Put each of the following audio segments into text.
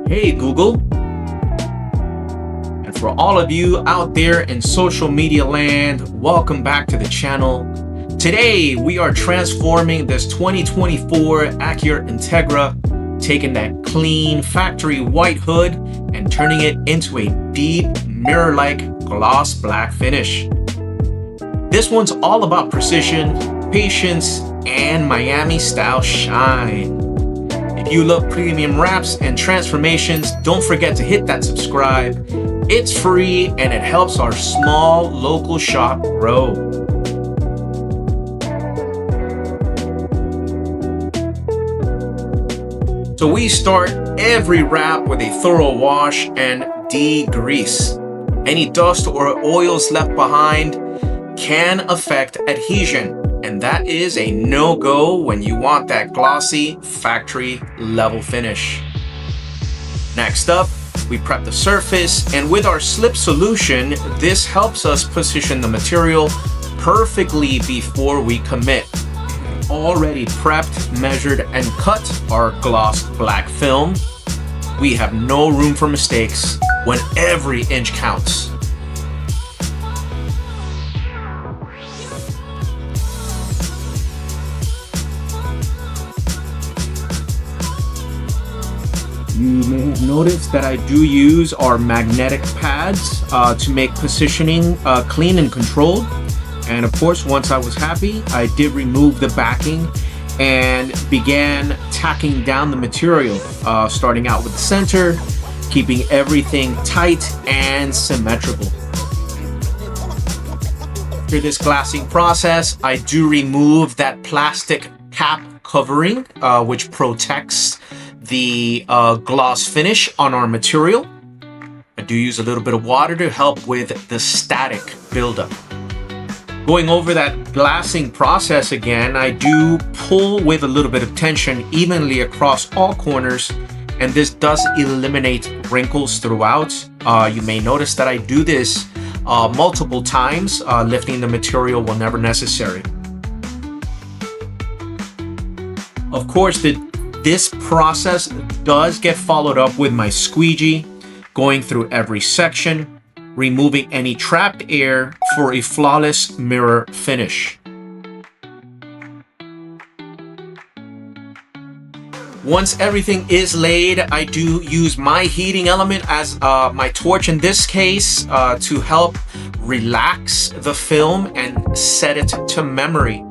Hey Google. And for all of you out there in social media land, welcome back to the channel. Today we are transforming this 2024 Acura Integra, taking that clean factory white hood and turning it into a deep mirror-like gloss black finish. This one's all about precision, patience, and Miami style shine. If you love premium wraps and transformations, don't forget to hit that subscribe. It's free and it helps our small local shop grow. So we start every wrap with a thorough wash and degrease. Any dust or oils left behind can affect adhesion, and that is a no-go when you want that glossy factory level finish. Next up, we prep the surface, and with our slip solution, this helps us position the material perfectly before we commit. Already prepped, measured, and cut our gloss black film. We have no room for mistakes when every inch counts. You may have noticed that I do use our magnetic pads to make positioning clean and controlled. And of course, once I was happy, I did remove the backing and began tacking down the material, starting out with the center, keeping everything tight and symmetrical. After this glassing process, I do remove that plastic cap covering, which protects the gloss finish on our material. I do use a little bit of water to help with the static buildup. Going over that glassing process again, I do pull with a little bit of tension evenly across all corners, and this does eliminate wrinkles throughout. You may notice that I do this multiple times, lifting the material whenever necessary. Of course, this process does get followed up with my squeegee, going through every section, removing any trapped air for a flawless mirror finish. Once everything is laid, I do use my heating element as my torch in this case to help relax the film and set it to memory.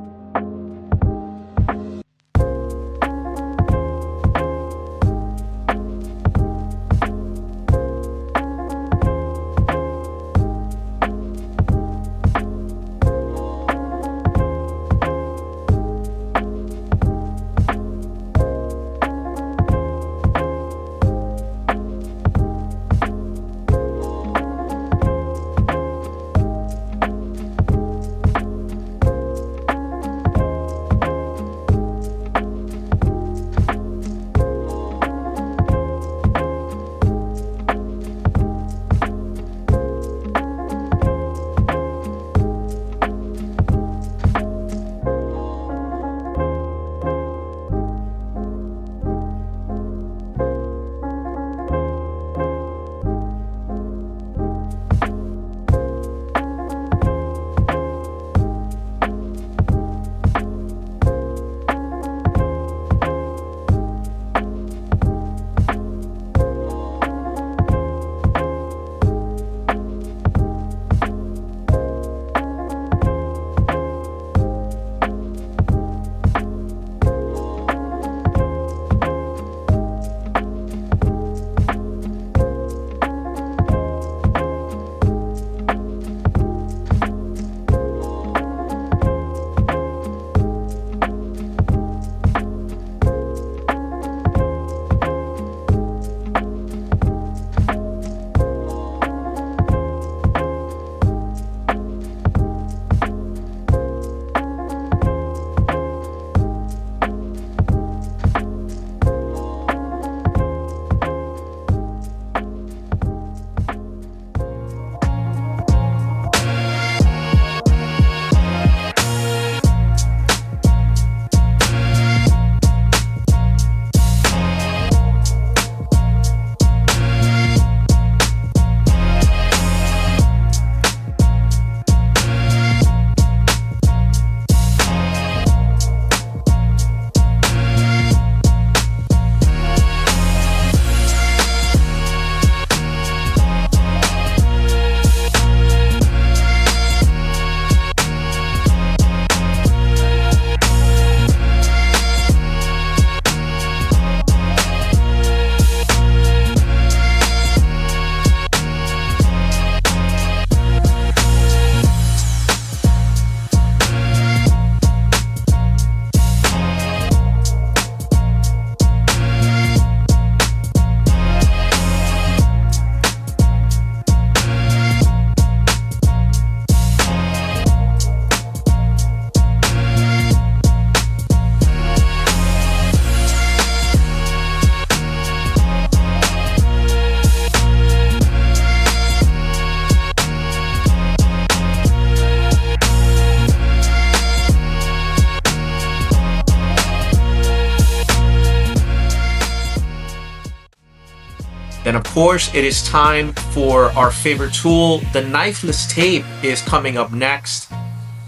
Then of course, it is time for our favorite tool. The knifeless tape is coming up next.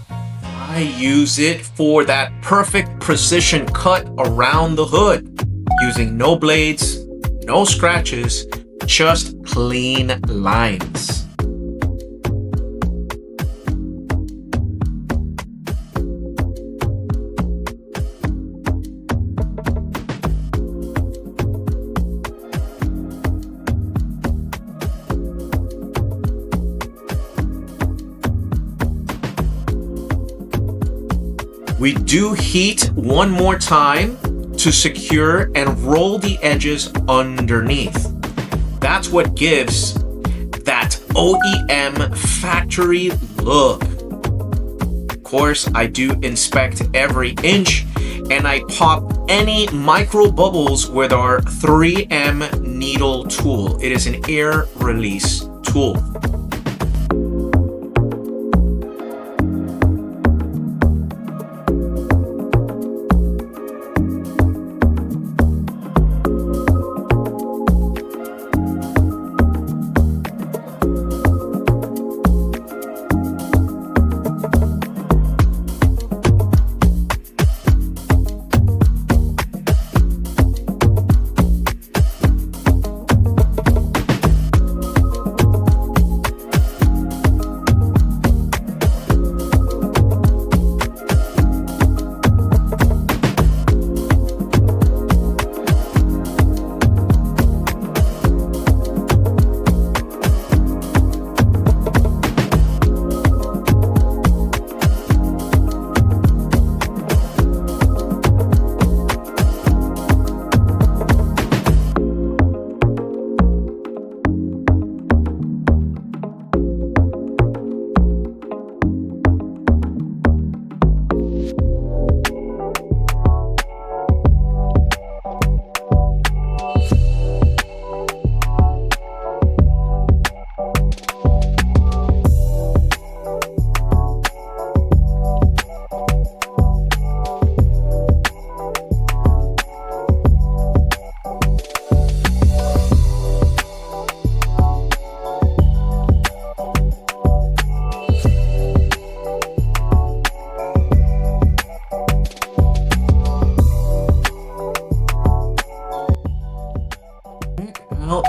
I use it for that perfect precision cut around the hood, using no blades, no scratches, just clean lines. We do heat one more time to secure and roll the edges underneath. That's what gives that OEM factory look. Of course, I do inspect every inch and I pop any micro bubbles with our 3M needle tool. It is an air release tool.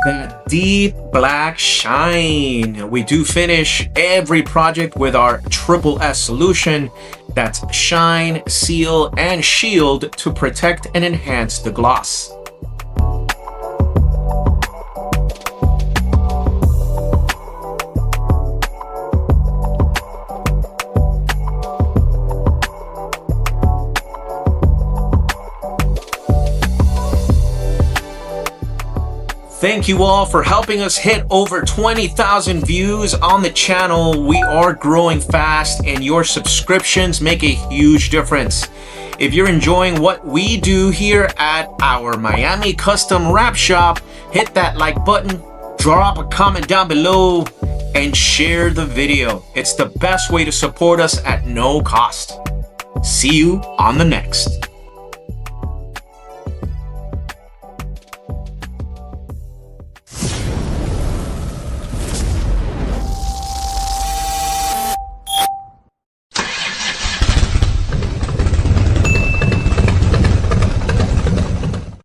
That deep black shine. We do finish every project with our Triple S solution. That's shine, seal, and shield to protect and enhance the gloss. Thank you all for helping us hit over 20,000 views on the channel. We are growing fast and your subscriptions make a huge difference. If you're enjoying what we do here at our Miami Custom Wrap Shop, hit that like button, drop a comment down below, and share the video. It's the best way to support us at no cost. See you on the next.